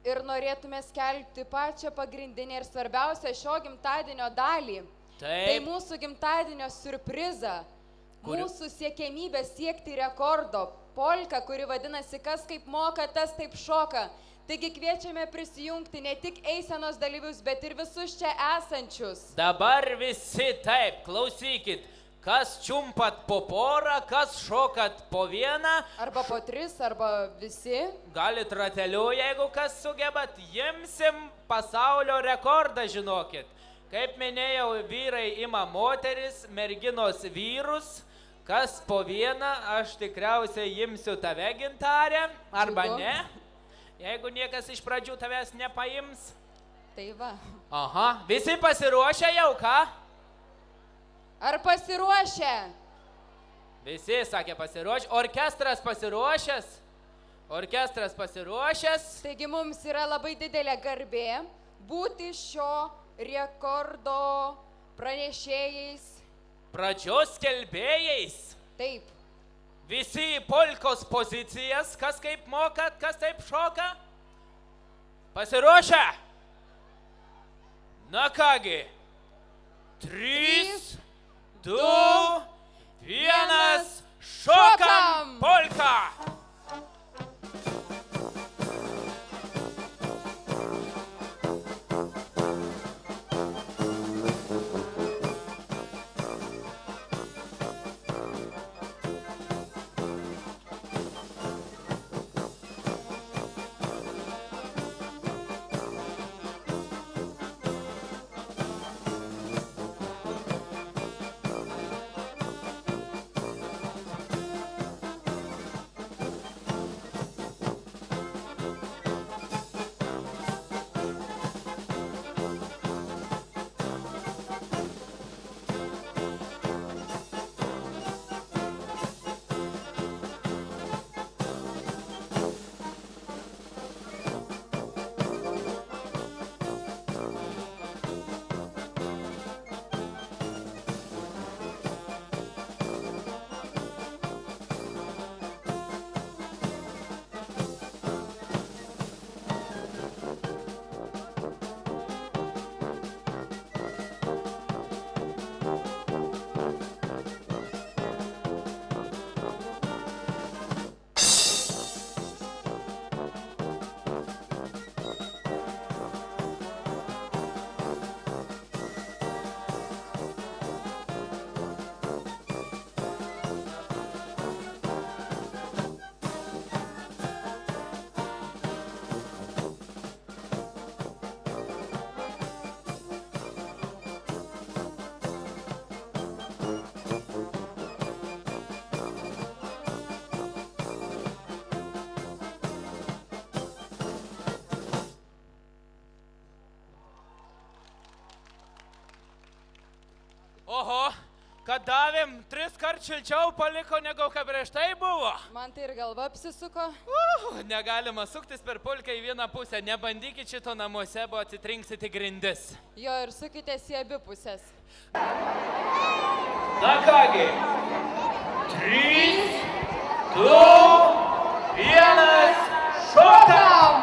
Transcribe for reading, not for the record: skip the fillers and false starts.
ir norėtume skelbti pačią pagrindinę ir svarbiausią šio gimtadienio dalį. Tai mūsų gimtadienio siurprizą, mūsų siekiamybę siekti rekordo, polka, kuri vadinasi Kas kaip moka, tas taip šoka. Taigi kviečiame prisijungti ne tik eisenos dalyvius, bet ir visus čia esančius. Dabar visi taip, klausykit. Kas čiumpat po porą, kas šokat po vieną. Arba po tris, arba visi. Galit rateliu, jeigu kas sugebat. Imsim pasaulio rekordą, žinokit. Kaip minėjau, vyrai ima moteris, merginos vyrus. Kas po vieną, aš tikriausiai imsiu tave, Gintarė, arba ne. Jeigu niekas iš pradžių tavęs nepaims. Tai va. Aha, visi pasiruošę jau, ką? Ar pasiruošę? Visi sakė pasiruošę. Orkestras pasiruošęs. Orkestras pasiruošęs. Taigi mums yra labai didelė garbė būti šio rekordo pranešėjais. Pradžios skelbėjais. Taip. Visi į polkos pozicijas. Kas kaip mokat, kas taip šoka? Pasiruošę? Na kągi. 3, 2, 1, šokam polką! Oho, kad davėm 3 kart šilčiau paliko, negu ką prieš tai buvo. Man tai ir galva apsisuko. Negalima suktis per polką į vieną pusę. Nebandykit šito namuose, buvo atsitrinksite grindis. Jo, ir sukitės į abi pusės. Na kągi. 3, 2, 1, šokam!